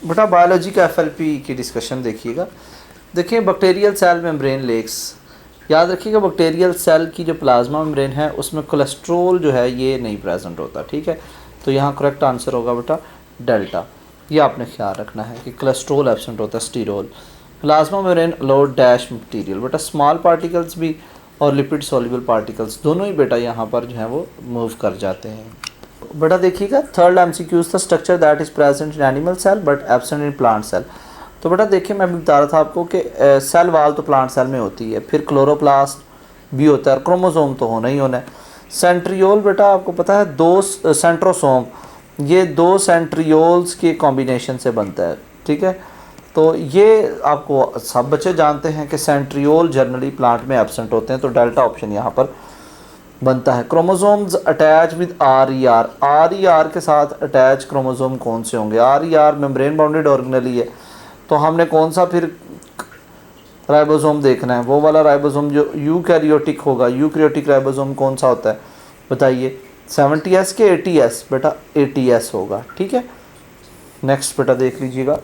बेटा बायोलॉजी का एफएलपी की डिस्कशन देखिएगा। देखिए बैक्टीरियल सेल मेम्ब्रेन लेक्स, याद रखिएगा बैक्टीरियल सेल की जो प्लाज्मा मेम्ब्रेन है उसमें कोलेस्ट्रॉल जो है ये नहीं प्रेजेंट होता, ठीक है। तो यहाँ करेक्ट आंसर होगा बेटा डेल्टा। ये आपने ख्याल रखना है कि कोलेस्ट्रॉल एब्सेंट होता है, sterol. Plasma membrane load dash material, बेटा स्मॉल पार्टिकल्स भी और लिपिड सॉल्युबल पार्टिकल्स दोनों ही बेटा यहाँ पर जो है वो मूव कर जाते हैं। बेटा देखिएगा थर्ड एमसीक्यूज था, structure that is present in animal cell but absent in plant cell. तो बेटा देखिए मैं बता रहा था आपको कि सेल वाल तो प्लांट सेल में होती है, फिर क्लोरोप्लास्ट भी होता है और क्रोमोसोम तो होना ही होना है। सेंट्रियोल बेटा आपको पता है दो सेंट्रोसोम, ये दो सेंट्रियोल्स के कॉम्बिनेशन से बनता है, ठीक है। तो ये आपको सब बच्चे जानते हैं कि सेंट्रियोल जनरली प्लांट में एब्सेंट होते हैं, तो डेल्टा ऑप्शन यहाँ पर बनता है। Chromosomes attach with R E R के साथ अटैच क्रोमोसोम कौन से होंगे? R E R membrane bounded organelle है, तो हमने कौन सा फिर राइबोसोम देखना है? वो वाला राइबोसोम जो यूकैरियोटिक होगा। यूकैरियोटिक राइबोसोम कौन सा होता है बताइए? 70S के 80S? बेटा 80S होगा, ठीक है। नेक्स्ट बेटा देख लीजिएगा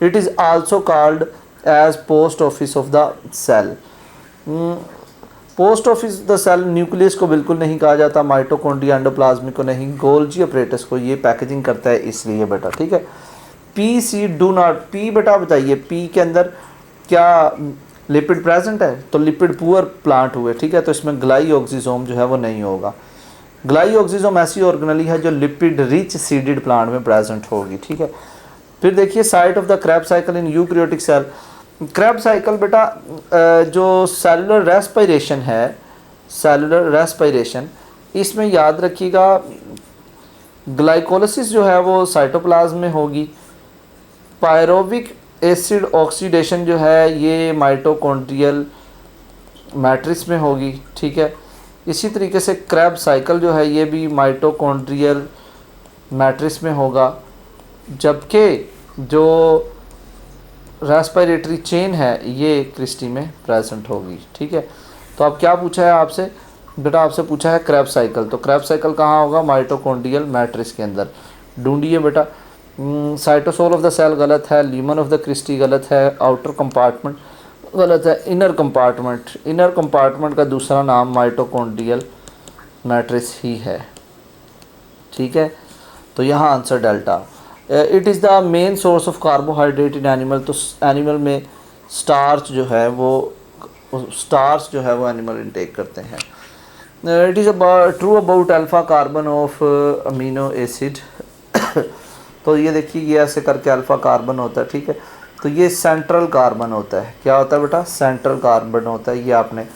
it is also called as post office of the cell. Post office the cell nucleus को बिल्कुल नहीं कहा जाता, माइटोकॉन्ड्रिया एंडोप्लाज्मिक को नहीं, गोल्जी अपरेटस को, ये पैकेजिंग करता है इसलिए बेटा, ठीक है। P C do not, P बेटा बताइए पी के अंदर क्या लिपिड प्रेजेंट है? तो लिपिड पुअर प्लांट हुए, ठीक है, तो इसमें ग्लाइऑक्सिसोम जो है वो नहीं होगा। ग्लाइऑक्सिसोम ऐसी ऑर्गेनेली है जो लिपिड रिच सीडेड प्लांट में प्रेजेंट होगी, ठीक है। फिर देखिए site of the Krebs cycle in eukaryotic cell. Krebs cycle बेटा जो सेलुलर रेस्पिरेशन है, सेलुलर रेस्पिरेशन, इसमें याद रखिएगा ग्लाइकोलिसिस जो है वो साइटोप्लाज्म में होगी। पायरोविक एसिड ऑक्सीडेशन जो है ये माइटोकॉन्ड्रियल मैट्रिक्स में होगी, ठीक है। इसी तरीके से क्रेब साइकिल जो है ये भी माइटोकॉन्ड्रियल मैट्रिक्स में होगा, जबकि जो रेस्पिरेटरी चेन है ये क्रिस्टी में प्रेजेंट होगी, ठीक है। तो अब क्या पूछा है आपसे बेटा? आपसे पूछा है क्रेब साइकिल, तो क्रेब साइकिल कहाँ होगा? माइटोकॉन्ड्रियल मैट्रिक्स के अंदर। ढूंढिए बेटा। साइटोसोल ऑफ द सेल गलत है, लीमन ऑफ द क्रिस्टी गलत है, आउटर कंपार्टमेंट गलत है, इनर कंपार्टमेंट, इनर कंपार्टमेंट का दूसरा नाम माइटोकॉन्ड्रियल मैट्रिक्स ही है, ठीक है। तो यहाँ answer delta. It is the main source of carbohydrate in animal, तो एनिमल में स्टार्च जो है वो एनिमल इनटेक करते हैं। It is true about alpha carbon of amino acid तो ये देखिए ये ऐसे करके अल्फ़ा कार्बन होता है, ठीक है। तो ये सेंट्रल कार्बन होता है, क्या होता है बेटा? सेंट्रल कार्बन होता है, ये आपने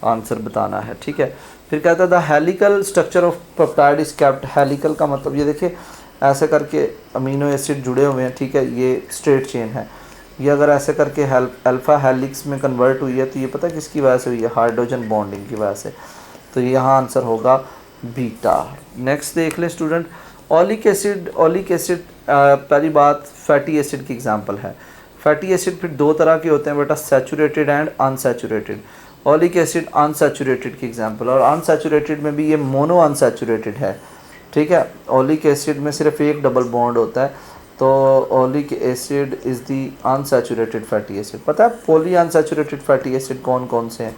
आंसर बताना है, ठीक है। फिर कहता है the helical structure of peptide is kept. Helical का मतलब ये देखिए ऐसे करके अमीनो एसिड जुड़े हुए हैं, ठीक है, ये स्ट्रेट चेन है। ये अगर ऐसे करके अल्फ़ा हेलिक्स में कन्वर्ट हुई है तो ये पता है किसकी वजह से हुई है? हाइड्रोजन बॉन्डिंग की वजह से। तो यहाँ आंसर होगा बीटा। नेक्स्ट देख लें student, oleic acid. Oleic acid पहली बात फैटी एसिड की एग्जांपल है। फैटी एसिड फिर दो तरह के होते हैं बेटा, saturated and unsaturated. Oleic acid unsaturated की एग्जांपल, और अनसैचुरेटेड में भी ये मोनो अनसैचुरेटेड है, ठीक है। ओलिक एसिड में सिर्फ एक डबल बॉन्ड होता है, तो oleic acid is the unsaturated fatty acid. पता है पॉली अनसैचुरेटेड फैटी एसिड कौन कौन से हैं?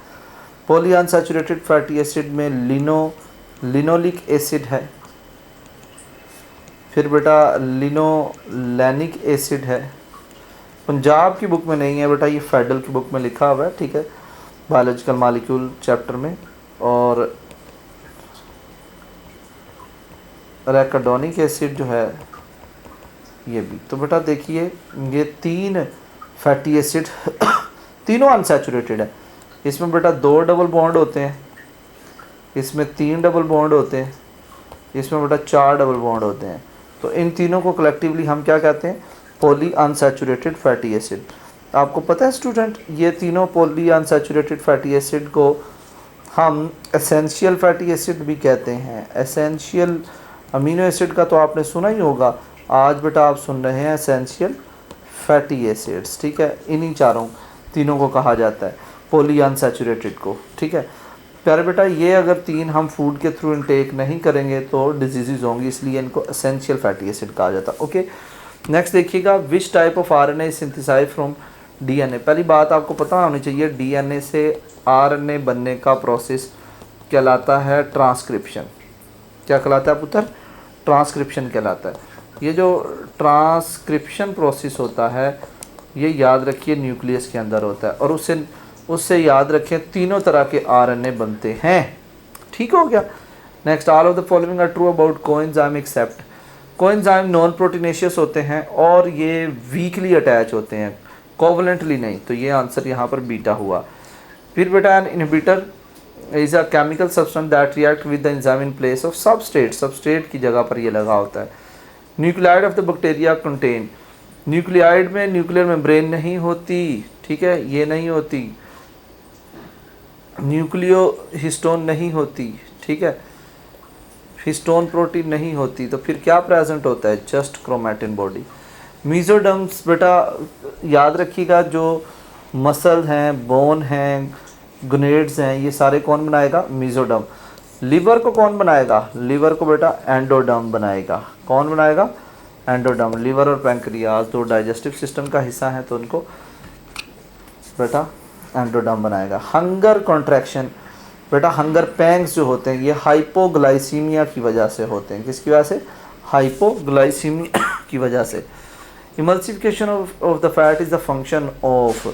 पॉली अनसैचुरेटेड फैटी एसिड में लिनोलिक एसिड है, फिर बेटा लिनोलैनिक एसिड है। पंजाब की बुक में नहीं है बेटा, ये फेडरल की बुक में लिखा हुआ है, ठीक है, बायोलॉजिकल मॉलिक्यूल चैप्टर में। और रैकाडोनिक एसिड जो है ये भी। तो बेटा देखिए ये तीन फैटी एसिड तीनों अनसैचुरेटेड है। इसमें बेटा 2 डबल बॉन्ड होते हैं, इसमें 3 डबल बॉन्ड होते हैं, इसमें बेटा 4 डबल बॉन्ड होते हैं। तो इन तीनों को कलेक्टिवली हम क्या कहते हैं? Poly unsaturated fatty acid. आपको पता है स्टूडेंट ये तीनों पॉली अनसैचुरेटेड फैटी एसिड को हम एसेंशियल फैटी एसिड भी कहते हैं। एसेंशियल अमीनो एसिड का तो आपने सुना ही होगा, आज बेटा आप सुन रहे हैं एसेंशियल फैटी एसिड्स, ठीक है। इन्हीं तीनों को कहा जाता है पॉली अनसैचुरेटेड को, ठीक है प्यारे बेटा। ये अगर तीन हम फूड के थ्रू इनटेक नहीं करेंगे तो डिजीज़ होंगी, इसलिए इनको एसेंशियल फैटी एसिड कहा जाता है, ओके। नेक्स्ट देखिएगा, which type of RNA is synthesise from DNA. पहली बात आपको पता होनी चाहिए, डीएनए से आरएनए बनने का प्रोसेस कहलाता है ट्रांसक्रिप्शन। क्या कहलाता है पुत्र? ट्रांसक्रिप्शन कहलाता है। ये जो ट्रांसक्रिप्शन प्रोसेस होता है ये याद रखिए न्यूक्लियस के अंदर होता है, और उससे याद रखें तीनों तरह के आरएनए बनते हैं। ठीक हो गया। Next, all of the following are true about coenzyme except. Coenzyme non proteinaceous होते हैं और ये वीकली अटैच होते हैं, कोवलेंटली नहीं, तो ये आंसर यहाँ पर बीटा हुआ। फिर बेटा, an inhibitor is a chemical substance that react with the enzyme in place of substrate. Substrate की जगह पर ये लगा होता है। Nucleoid of the bacteria contain. Nucleoid में न्यूक्लियर मेम्ब्रेन नहीं होती, ठीक है, ये नहीं होती। न्यूक्लियो हिस्टोन नहीं होती, ठीक है, हिस्टोन प्रोटीन नहीं होती, तो फिर क्या प्रेजेंट होता है? Just chromatin body. मीजोडर्म्स बेटा याद रखिएगा, जो मसल हैं, बोन हैं, ग्नेड्स हैं, ये सारे कौन बनाएगा? मीजोडर्म। लिवर को कौन बनाएगा? लिवर को बेटा एंडोडर्म बनाएगा। कौन बनाएगा? एंडोडर्म। लिवर और पैंक्रियाज दो डाइजेस्टिव सिस्टम का हिस्सा है, तो उनको बेटा एंडोडर्म बनाएगा। हंगर कॉन्ट्रैक्शन बेटा, हंगर पैंग्स जो होते हैं ये हाइपोग्लाइसीमिया की वजह से होते हैं। किसकी वजह से? हाइपोग्लाइसीमिया की वजह से। Emulsification of the fat is the function of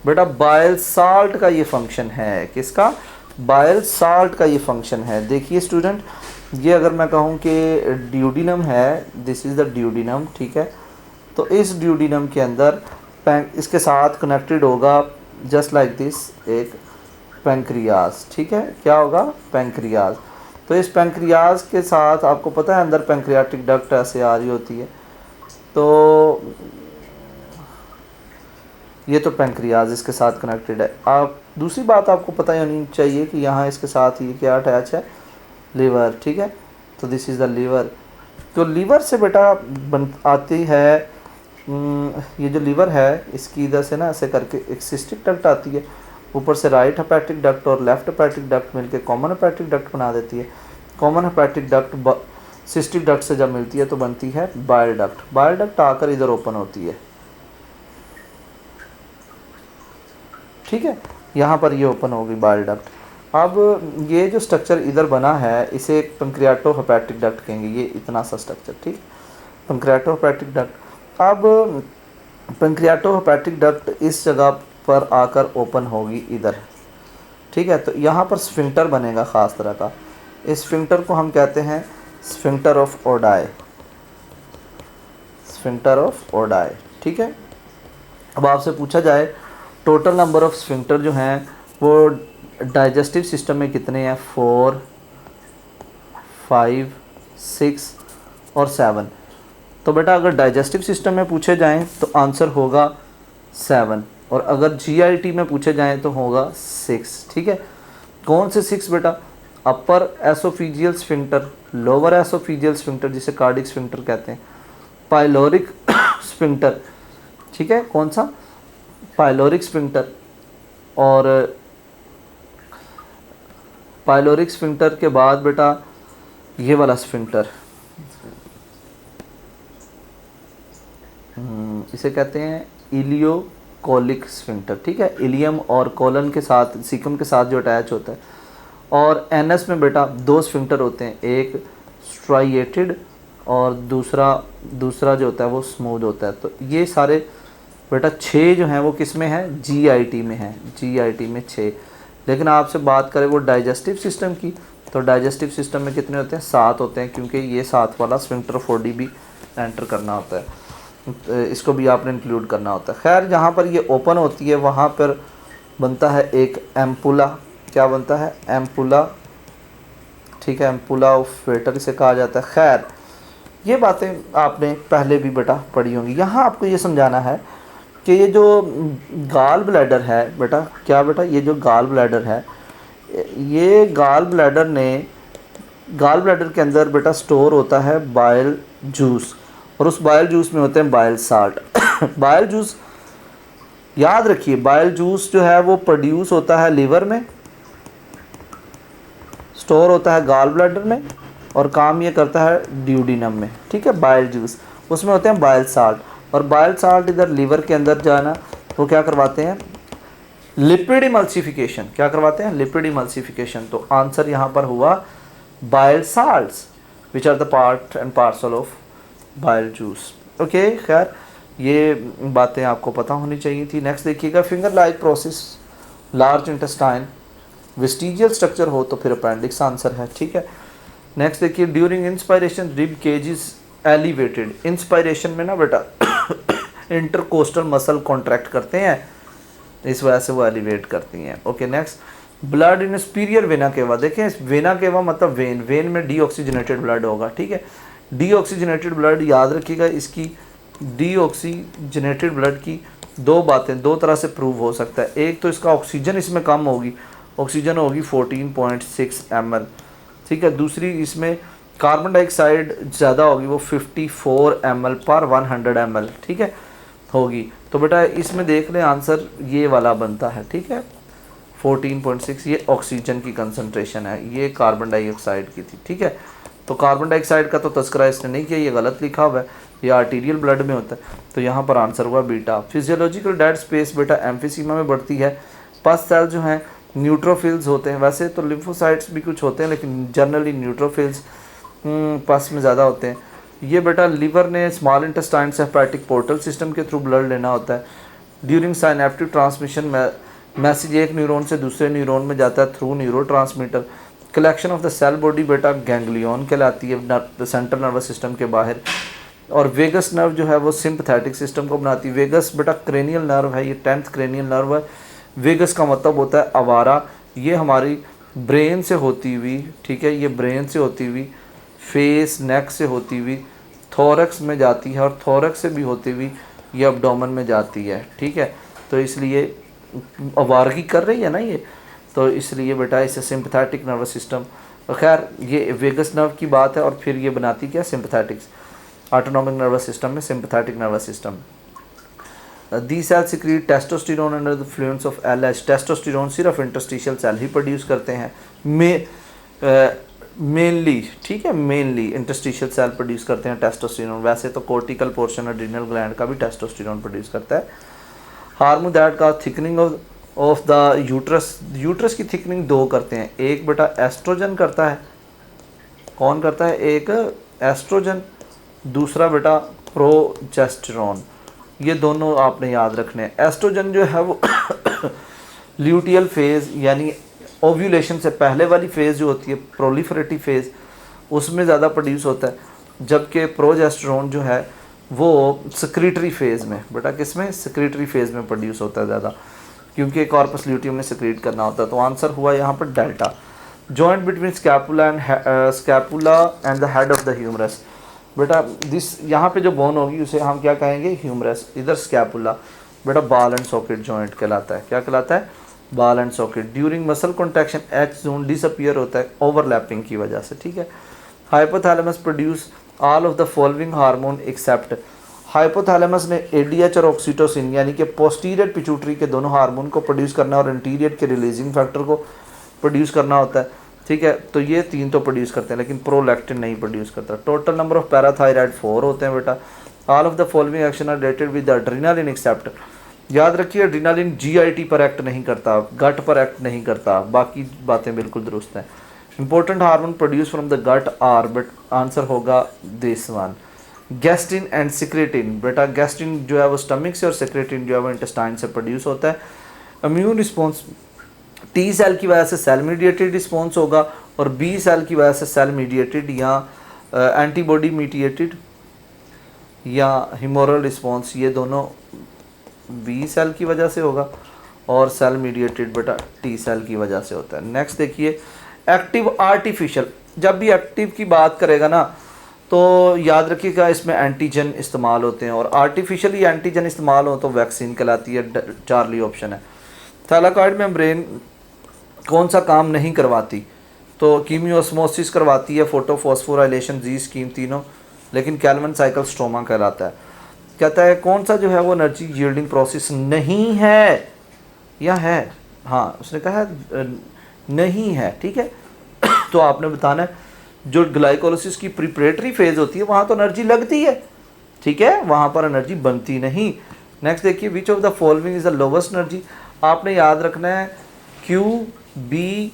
बेटा बाइल साल्ट का ये फंक्शन है। किसका? बाइल साल्ट का ये फंक्शन है। देखिए स्टूडेंट, ये अगर मैं कहूँ कि ड्यूडिनम है, दिस इज़ द ड्यूडिनम, ठीक है, तो इस ड्यूडिनम के अंदर इसके साथ कनेक्टेड होगा जस्ट लाइक दिस एक पैंक्रियाज, ठीक है, क्या होगा? पैंक्रियाज। तो इस पैंक्रियाज के साथ आपको पता है अंदर पैंक्रियाटिक डक्ट ऐसे आ रही होती है, तो ये तो पैंक्रियाज इसके साथ कनेक्टेड है। आप दूसरी बात आपको पता होनी चाहिए कि यहाँ इसके साथ ये क्या अटैच है? लीवर, ठीक है, तो दिस इज़ द लीवर। तो लीवर से बेटा आती है ये जो लीवर है इसकी इधर से ना ऐसे करके एक सिस्टिक डक्ट आती है, ऊपर से राइट हेपेटिक डक्ट और लेफ्ट हेपेटिक डक्ट मिलके कॉमन हेपेटिक डक्ट बना देती है। Common hepatic duct cystic duct से जब मिलती है तो बनती है बाइल डक्ट। बाइल डक्ट आकर इधर ओपन होती है, ठीक है, यहाँ पर ये ओपन होगी बाइल डक्ट। अब ये जो स्ट्रक्चर इधर बना है इसे पैंक्रियाटो हेपेटिक डक्ट कहेंगे, ये इतना सा स्ट्रक्चर, ठीक, पैंक्रियाटो हेपेटिक डक्ट। अब पैंक्रियाटो हेपेटिक डक्ट इस जगह पर आकर ओपन होगी इधर, ठीक है, तो यहाँ पर स्फिंक्टर बनेगा ख़ास तरह का। इस स्फिंक्टर को हम कहते हैं sphincter of Oddi, sphincter of Oddi, ठीक है। अब आपसे पूछा जाए टोटल नंबर ऑफ स्फिंक्टर जो हैं वो डाइजेस्टिव सिस्टम में कितने हैं? 4, 5, 6 और 7। तो बेटा अगर डाइजेस्टिव सिस्टम में पूछे जाएं तो आंसर होगा 7, और अगर जीआईटी में पूछे जाएं तो होगा 6, ठीक है। कौन से 6 बेटा? अपर एसोफिजियल स्फिंक्टर, लोअर एसोफिजियल स्फिंक्टर जिसे कार्डिक स्फिंक्टर कहते हैं, पाइलोरिक स्फिंक्टर, ठीक है, कौन सा? Pyloric sphincter. और पाइलोरिक स्फिंक्टर के बाद बेटा ये वाला स्फिंक्टर, इसे कहते हैं इलियोकोलिक स्फिंक्टर, ठीक है, इलियम और कोलन के साथ, सीकम के साथ जो अटैच होता है। और एनएस में बेटा 2 स्फिंक्टर होते हैं, एक स्ट्राइएटेड और दूसरा जो होता है वो स्मूथ होता है। तो ये सारे बेटा 6 जो हैं वो किस में है? जीआईटी में है, जीआईटी में 6। लेकिन आपसे बात करें वो डाइजेस्टिव सिस्टम की, तो डाइजेस्टिव सिस्टम में कितने होते हैं? 7 होते हैं, क्योंकि ये 7 वाला स्फिंक्टर 4D भी एंटर करना होता है, इसको भी आपने इंक्लूड करना होता है। खैर जहाँ पर ये ओपन होती है वहाँ पर बनता है एक एम्पुला। क्या बनता है? एम्पुला, ठीक है, एम्पुला ऑफ वेटर इसे कहा जाता है। खैर ये बातें आपने पहले भी बेटा पढ़ी होंगी। यहाँ आपको ये समझाना है कि ये जो गाल ब्लैडर है बेटा, क्या बेटा? ये जो गाल ब्लैडर है, ये गाल ब्लैडर के अंदर बेटा स्टोर होता है बाइल जूस, और उस बाइल जूस में होते हैं बाइल साल्ट। बाइल जूस याद रखिए, बाइल जूस जो है वो प्रोड्यूस होता है लीवर में, स्टोर होता है गाल ब्लैडर में, और काम ये करता है ड्यूडिनम में, ठीक है, बाइल जूस। उसमें होते हैं बाइल साल्ट, और बाइल साल्ट इधर लीवर के अंदर जो है ना वो क्या करवाते हैं, लिपिड इमल्सिफिकेशन। क्या करवाते हैं, लिपिड इमल्सिफिकेशन। तो आंसर यहाँ पर हुआ bile salts which are the part and parcel of bile juice. Okay, खैर ये बातें आपको पता होनी चाहिए थी। नेक्स्ट देखिएगा, finger like process, large intestine, vestigial structure हो तो फिर अपेंडिक्स आंसर है, ठीक है। नेक्स्ट देखिए, during inspiration rib cage is elevated. Inspiration में ना बेटा इंटरकोस्टल मसल कॉन्ट्रैक्ट करते हैं, इस वजह से वो एलिवेट करती हैं। Okay, next, blood in superior vena cava. देखें वेना केवा मतलब वेन, वेन में डीऑक्सीजनेटेड ब्लड होगा, ठीक है। डीऑक्सीजनेटेड ब्लड याद रखिएगा, इसकी डीऑक्सीजनेटेड ब्लड की दो बातें दो तरह से प्रूव हो सकता है। एक तो इसका ऑक्सीजन इसमें कम होगी, ऑक्सीजन होगी 14.6 ml, ठीक है। दूसरी इसमें कार्बन डाइऑक्साइड ज़्यादा होगी, वो 54 ml पर 100 ml, ठीक है, होगी। तो बेटा इसमें देख लें आंसर ये वाला बनता है, ठीक है। 14.6 ये ऑक्सीजन की कंसंट्रेशन है, ये कार्बन डाइऑक्साइड की थी, ठीक है। तो कार्बन डाइऑक्साइड का तो तस्करा इसने नहीं किया, ये गलत लिखा हुआ है, ये आर्टीरियल ब्लड में होता है, तो यहाँ पर आंसर हुआ बीटा। फिजियोलॉजिकल डेड स्पेस बेटा एम्फीसीमा में बढ़ती है। पस सेल जो हैं न्यूट्रोफिल्स होते हैं, वैसे तो लिम्फोसाइट्स भी कुछ होते हैं लेकिन जनरली न्यूट्रोफिल्स पस में ज़्यादा होते हैं। ये बेटा लिवर ने स्मॉल इंटेस्टाइन से हेपेटिक पोर्टल सिस्टम के थ्रू ब्लड लेना होता है। ड्यूरिंग साइनेप्टिक ट्रांसमिशन मैसेज एक न्यूरॉन से दूसरे न्यूरॉन में जाता है through neurotransmitter. Collection of the cell body बेटा गैंग्लियन कहलाती है सेंट्रल नर्वस सिस्टम के बाहर। और वेगस नर्व जो है वो सिंपथेटिक सिस्टम को बनाती है। वेगस बेटा क्रेनियल नर्व है, ये 10th क्रेनियल नर्व है। वेगस का मतलब होता है आवारा, ये हमारी ब्रेन से होती हुई, ठीक है, ये ब्रेन से होती हुई फेस नेक से होती हुई थोरक्स में जाती है, और थोरक्स से भी होती हुई ये अब्डोमेन में जाती है, ठीक है। तो इसलिए आवारगी कर रही है ना ये, तो इसलिए बेटा इसे सिंपथेटिक नर्वस सिस्टम। खैर ये वेगस नर्व की बात है, और फिर ये बनाती क्या, सिंपथेटिक्स। ऑटोनॉमिक नर्वस सिस्टम में sympathetic nervous system. The cell secrete testosterone under the influence of LH. Testosterone सिर्फ इंटरस्टिशियल सेल ही प्रोड्यूस करते हैं, मेनली, ठीक है, मेनली इंटरस्टिशियल सेल प्रोड्यूस करते हैं टेस्टोस्टेरोन। वैसे तो कोर्टिकल पोर्शन एड्रिनल ग्लैंड का भी टेस्टोस्टेरोन प्रोड्यूस करता है। हार्मोन दैट का thickening of the uterus. Uterus की थिकनिंग दो करते हैं, एक बेटा एस्ट्रोजन करता है, कौन करता है, एक एस्ट्रोजन, दूसरा बेटा प्रोजेस्टेरोन। ये दोनों आपने याद रखने हैं। एस्ट्रोजन जो है वो ल्यूटियल फेज यानी ओव्यूलेशन से पहले वाली फेज़ जो होती है प्रोलिफरेटिव फेज़, उसमें ज़्यादा प्रोड्यूस होता है, जबकि प्रोजेस्टेरोन जो है वो सेक्रेटरी फेज़ में, बेटा किस में, सेक्रेटरी फेज़ में प्रोड्यूस होता है ज़्यादा, क्योंकि कॉर्पस ल्यूटियम में सेक्रेट करना होता है। तो आंसर हुआ यहाँ पर delta. Joint between scapula and the head of the humerus. बेटा दिस यहाँ पे जो बोन होगी उसे हम क्या कहेंगे, ह्यूमरस। इधर स्कैपुला बेटा बॉल एंड सॉकेट जॉइंट कहलाता है। क्या कहलाता है, ball and socket. During muscle contraction H zone disappear होता है ओवरलैपिंग की वजह से, ठीक है। Hypothalamus produce all of the following hormone except. Hypothalamus ने एडीएच और ऑक्सीटोसिन यानी कि पोस्टीरियर पिट्यूटरी के दोनों हार्मोन को प्रोड्यूस करना और इंटीरियर के रिलीजिंग फैक्टर को प्रोड्यूस करना होता है, ठीक है। तो ये तीन तो प्रोड्यूस करते हैं, लेकिन प्रोलैक्टिन नहीं प्रोड्यूस करता। टोटल नंबर ऑफ पैराथायराइड 4 होते हैं बेटा। All of the following action are related with adrenaline except. याद रखिए एड्रेनालिन जीआईटी पर एक्ट नहीं करता, गट पर एक्ट नहीं करता, बाकी बातें बिल्कुल दुरुस्त हैं। Important hormone produce from the gut are, but answer होगा this one, gastrin and secretin. बेटा गैस्ट्रिन जो है वो स्टमक से और सिक्रेटिन जो है वो इंटेस्टाइन से प्रोड्यूस होता है। इम्यून रिस्पॉन्स टी सेल की वजह से सेल मीडिएटेड रिस्पॉन्स होगा, और बी सेल की वजह से सेल मीडिएटेड या एंटीबॉडी मीडिएटेड या हिमोरल रिस्पॉन्स, ये दोनों बी सेल की वजह से होगा, और सेल मीडिएटेड बेटा टी सेल की वजह से होता है। नेक्स्ट देखिए एक्टिव आर्टिफिशियल। जब भी एक्टिव की बात करेगा ना तो याद रखिएगा इसमें एंटीजन इस्तेमाल होते हैं, और आर्टिफिशियली एंटीजन इस्तेमाल हो तो वैक्सीन कहलाती है। चार्ली ऑप्शन है। थैलाकॉइड मेम्ब्रेन कौन सा काम नहीं करवाती, तो कीमियोस्मोसिस करवाती है, फोटोफॉस्फोराइलेशन, जी स्कीम, तीनों, लेकिन कैल्विन साइकिल स्ट्रोमा कहलाता है। कहता है कौन सा जो है वो एनर्जी यील्डिंग प्रोसेस नहीं है या है, हाँ उसने कहा है नहीं है, ठीक है। तो आपने बताना है जो ग्लाइकोलिसिस की प्रिपरेटरी फेज होती है वहाँ तो एनर्जी लगती है, ठीक है, वहाँ पर एनर्जी बनती नहीं। नेक्स्ट देखिए, विच of the following is the lowest energy. आपने याद रखना है क्यू बी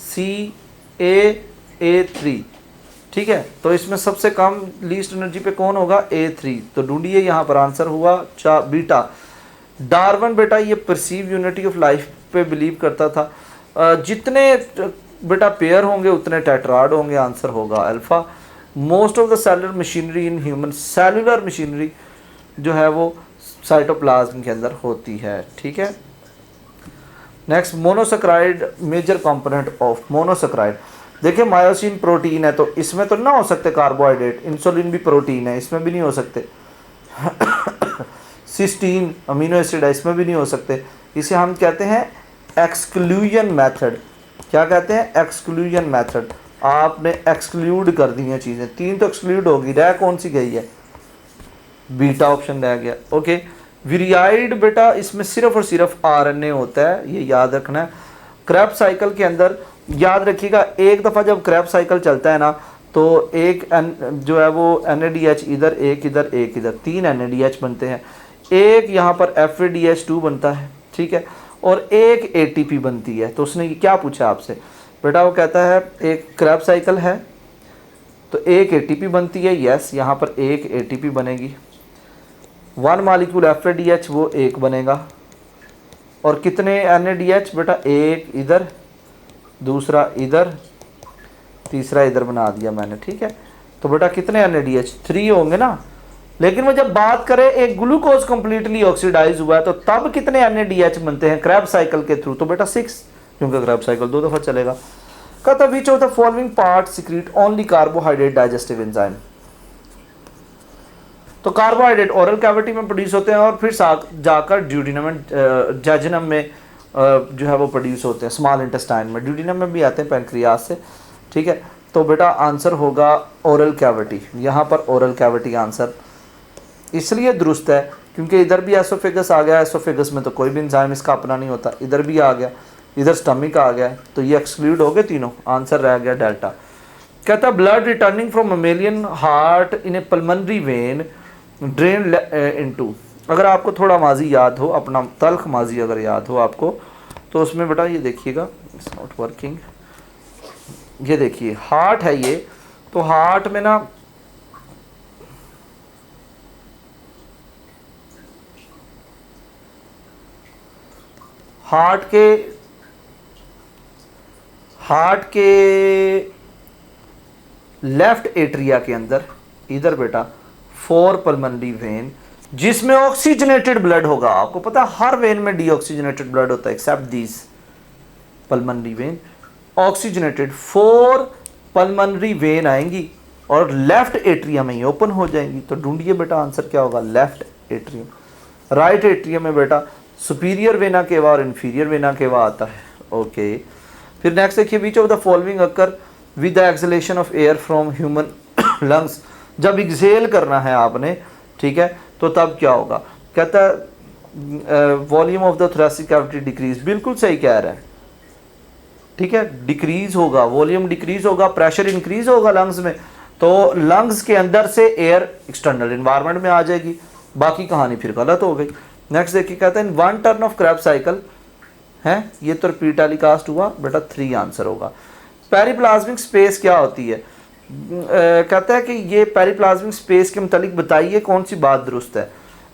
सी ए थ्री, ठीक है। तो इसमें सबसे कम लीस्ट एनर्जी पे कौन होगा, A3। तो ढूंढिए, यहाँ पर आंसर हुआ बीटा। डार्विन बेटा ये परसीव यूनिटी ऑफ लाइफ पे बिलीव करता था। जितने बेटा पेयर होंगे उतने टेट्राड होंगे, आंसर होगा alpha. Most of the cellular machinery in human, cellular machinery जो है वो साइटोप्लाज्म के अंदर होती है, ठीक है। Next, monosaccharide major component of monosaccharide. देखिए मायोसिन प्रोटीन है, तो इसमें तो ना हो सकते कार्बोहाइड्रेट। इंसुलिन भी प्रोटीन है, इसमें भी नहीं हो सकते। सिस्टीन अमीनो एसिड है, इसमें भी नहीं हो सकते। इसे हम कहते हैं एक्सक्लूजन मेथड। क्या कहते हैं, एक्सक्लूजन मेथड। आपने एक्सक्लूड कर दी हैं चीज़ें, 3 तो एक्सक्लूड होगी, रह कौन सी गई है, बीटा ऑप्शन रह गया। ओके, विरियाइड बेटा इसमें सिर्फ और सिर्फ आरएनए होता है, ये याद रखना है। क्रैब साइकिल के अंदर याद रखिएगा, एक दफ़ा जब क्रैब साइकिल चलता है ना, तो एक जो है वो NADH इधर, एक इधर, एक इधर, 3 NADH बनते हैं। एक यहाँ पर FADH2 बनता है, ठीक है, और एक ATP बनती है। तो उसने क्या पूछा आपसे बेटा, वो कहता है एक क्रैब साइकिल है तो एक ATP बनती है, यस, यहाँ पर एक ATP बनेगी। 1 मॉलिक्यूल FADH वो एक बनेगा, और कितने NADH बेटा, एक इधर, दूसरा इधर, तीसरा इधर बना दिया मैंने, ठीक है। तो बेटा कितने NADH, 3 होंगे ना। लेकिन वो जब बात करें एक ग्लूकोज कंप्लीटली ऑक्सीडाइज हुआ है, तो तब कितने NADH बनते हैं क्रैब साइकिल के थ्रू, तो बेटा 6, क्योंकि क्रैब साइकिल 2 दफ़ा चलेगा। कहता विच of the following part secrete only carbohydrate digestive enzyme. तो कार्बोहाइड्रेट ओरल कैविटी में प्रोड्यूस होते हैं और फिर जाकर ड्यूडिनम में, जेजुनम में जो है वो प्रोड्यूस होते हैं, स्मॉल इंटेस्टाइन में, ड्यूडिनम में भी आते हैं पैंक्रियास से, ठीक है। तो बेटा आंसर होगा ओरल कैविटी, यहाँ पर ओरल कैविटी आंसर इसलिए दुरुस्त है क्योंकि इधर भी एसोफेगस आ गया, एसोफेगस में तो कोई भी एंजाइम इसका अपना नहीं होता, इधर भी आ गया, इधर स्टमक आ गया, तो ये एक्सक्लूड हो गए तीनों, आंसर रह गया डेल्टा। कहता blood returning from mammalian heart in A pulmonary when drain into. अगर आपको थोड़ा माजी याद हो, अपना तल्ख माजी अगर याद हो आपको, तो उसमें बेटा ये देखिएगा, इट्स नॉट वर्किंग, ये देखिए हार्ट है ये, तो हार्ट में ना हार्ट के लेफ्ट एट्रिया के अंदर इधर बेटा 4 पल्मनरी वेन, जिसमें ऑक्सीजनेटेड ब्लड होगा। आपको पता है हर वेन में डीऑक्सीजनेटेड ब्लड होता है except these pulmonary vein, oxygenated 4 pulmonary vein आएंगी और लेफ्ट एट्रियम में ही ओपन हो जाएंगी। तो ढूंढिए बेटा आंसर क्या होगा, लेफ्ट एट्रियम। राइट एट्रियम में बेटा सुपीरियर वेना केवा और इन्फीरियर वेना केवा आता है, ओके। फिर नेक्स्ट देखिए, विच of the following occur with the acceleration of air from human lungs. जब एक्सेल करना है आपने, ठीक है, तो तब क्या होगा, कहता है volume of the thoracic cavity decrease, बिल्कुल सही कह रहा है, ठीक है, डिक्रीज होगा, वॉल्यूम डिक्रीज होगा, प्रेशर इंक्रीज होगा लंग्स में, तो लंग्स के अंदर से एयर एक्सटर्नल इन्वायरमेंट में आ जाएगी, बाकी कहानी फिर गलत हो गई। नेक्स्ट देखिए, कहते हैं 1 टर्न ऑफ क्रैब साइकिल है, ये तो रिपीट टेलीकास्ट हुआ बेटा, 3 आंसर होगा। पेरिप्लाज्मिक स्पेस क्या होती है, कहता है कि ये पेरिप्लाज्मिक स्पेस के मुतालिक बताइए कौन सी बात दुरुस्त है।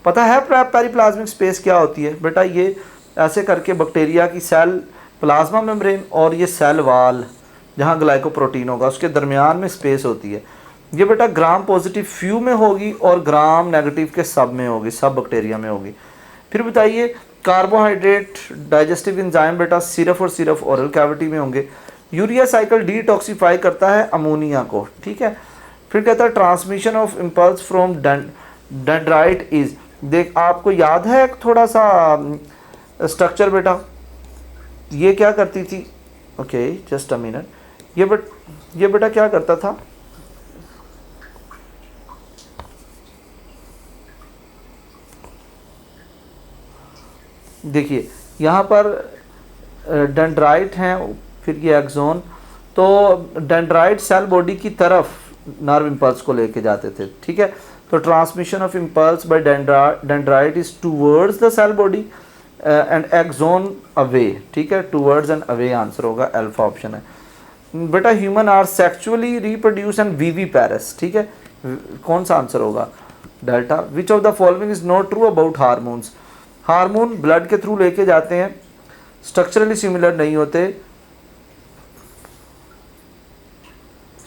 पता है पेरिप्लाज्मिक स्पेस क्या होती है बेटा, ये ऐसे करके बैक्टीरिया की सेल प्लाज्मा मेम्ब्रेन और ये सेल वाल जहाँ ग्लाइकोप्रोटीन होगा उसके दरमियान में स्पेस होती है। ये बेटा ग्राम पॉजिटिव फ्यू में होगी और ग्राम नेगेटिव के सब में होगी, सब बैक्टीरिया में होगी। फिर बताइए कार्बोहाइड्रेट डाइजेस्टिव एंजाइम बेटा सिर्फ और सिर्फ ओरल कैविटी में होंगे। यूरिया साइकिल डिटॉक्सिफाई करता है अमोनिया को, ठीक है। फिर कहता है transmission of impulse from dendrite is, देख आपको याद है थोड़ा सा स्ट्रक्चर बेटा, ये क्या करती थी, ओके जस्ट अ मिनट, ये बेटा क्या करता था, देखिए यहाँ पर डेंड्राइट हैं, फिर ये एक्सोन, तो डेंड्राइट सेल बॉडी की तरफ नर्व इम्पल्स को लेके जाते थे, ठीक है। तो transmission of impulse by dendrite is towards the cell body and axon away, ठीक है, टूवर्ड्स एंड अवे आंसर होगा, अल्फा ऑप्शन है। बेटा human are sexually reproduce and viviparous, ठीक है, कौन सा आंसर होगा, delta. Which of the following is not true about hormones, hormone blood के थ्रू लेके जाते हैं, स्ट्रक्चरली सिमिलर नहीं होते,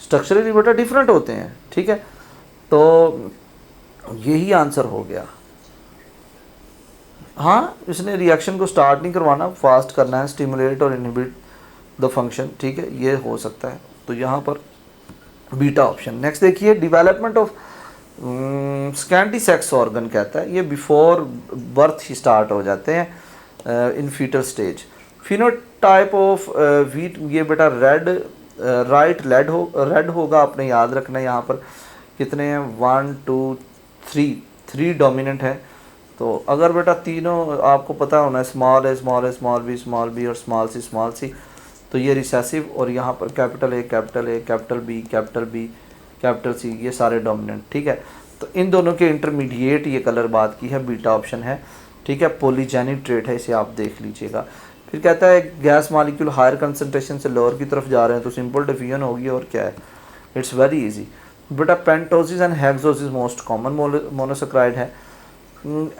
स्ट्रक्चरली बेटा डिफरेंट होते हैं, ठीक है, तो यही आंसर हो गया। हाँ, इसने रिएक्शन को स्टार्ट नहीं करवाना, फास्ट करना है, स्टिमुलेट और इनहिबिट द फंक्शन, ठीक है, ये हो सकता है, तो यहाँ पर बीटा ऑप्शन। नेक्स्ट देखिए, development of scanty sex organ कहता है, ये बिफोर बर्थ ही स्टार्ट हो जाते हैं in foetal stage. Phenotype of wheat, ये बेटा रेड राइट रेड होगा, आपने याद रखना है। यहाँ पर कितने हैं, 1 2 3, 3 डोमिनेंट है, तो अगर बेटा तीनों आपको पता होना है, स्मॉल है, स्मॉल है, स्मॉल बी और स्मॉल सी, तो ये रिसेसिव, और यहाँ पर capital A, capital B, capital C, ये सारे डोमिनेंट, ठीक है। तो इन दोनों के इंटरमीडिएट ये कलर बात की है, बीटा ऑप्शन है, ठीक है, पॉलीजेनिक ट्रेट है, इसे आप देख लीजिएगा। फिर कहता है गैस मॉलिक्यूल हायर कंसंट्रेशन से लोअर की तरफ जा रहे हैं तो सिंपल डिफ्यूजन होगी, और क्या है, इट्स वेरी इजी बेटा। पेंटोसिस एंड हेक्सोसिस मोस्ट कॉमन मोनोसेक्राइड है।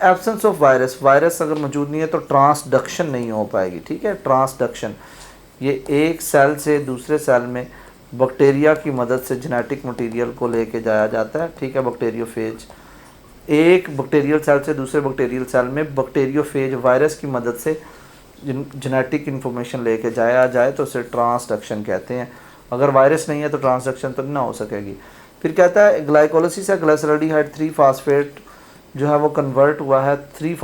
एब्सेंस ऑफ वायरस अगर मौजूद नहीं है तो ट्रांसडक्शन नहीं हो पाएगी, ठीक है, ट्रांसडक्शन, ये एक सेल से दूसरे सेल में बैक्टीरिया की मदद से जेनेटिक मटेरियल को लेके जाया जाता है, ठीक है, बैक्टीरियोफेज। एक बैक्टीरियल सेल से दूसरे बैक्टीरियल सेल में बैक्टीरियोफेज वायरस की मदद से जेनेटिक इन्फॉर्मेशन लेके जाया जाए तो उसे ट्रांसडक्शन कहते हैं। अगर वायरस नहीं है तो ट्रांसडक्शन तो ना हो सकेगी। फिर कहता है ग्लाइकोलिसिस है, ग्लिसरॉल्डिहाइड 3 फास्फेट जो है वो कन्वर्ट हुआ है 3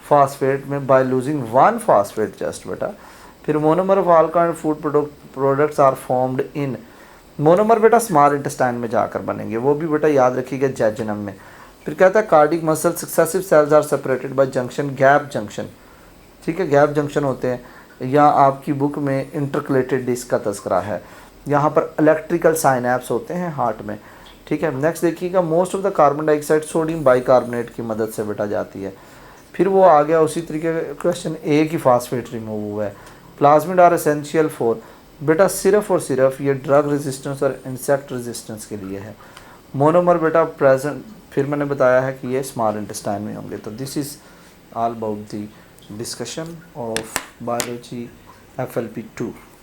फास्फेट में बाय लूजिंग 1 फास्फेट जस्ट बेटा। फिर monomer of all kind food products are formed in, monomer बेटा स्मॉल इंटेस्टाइन में जाकर बनेंगे, वो भी बेटा याद रखिएगा जेजुनम में। फिर कहता है cardiac muscle successive cells are separated by junction, gap junction, ठीक है, गैप जंक्शन होते हैं, या आपकी बुक में इंटरकलेटेड डिस्क का तस्करा है। यहाँ पर इलेक्ट्रिकल साइनैप्स होते हैं हार्ट में, ठीक है। नेक्स्ट देखिएगा, most of the carbon dioxide sodium bicarbonate की मदद से बेटा जाती है। फिर वो आ गया उसी तरीके का क्वेश्चन, ए की फास्फेट रिमूव हुआ है। प्लाज्मिड आर एसेंशियल फॉर, बेटा सिर्फ और सिर्फ ये ड्रग रेजिस्टेंस और इंसेक्ट रेजिस्टेंस के लिए है। मोनोमर बेटा प्रेजेंट, फिर मैंने बताया है कि ये स्मॉल इंटेस्टाइन में होंगे। तो this is all about the discussion of biology FLP 2।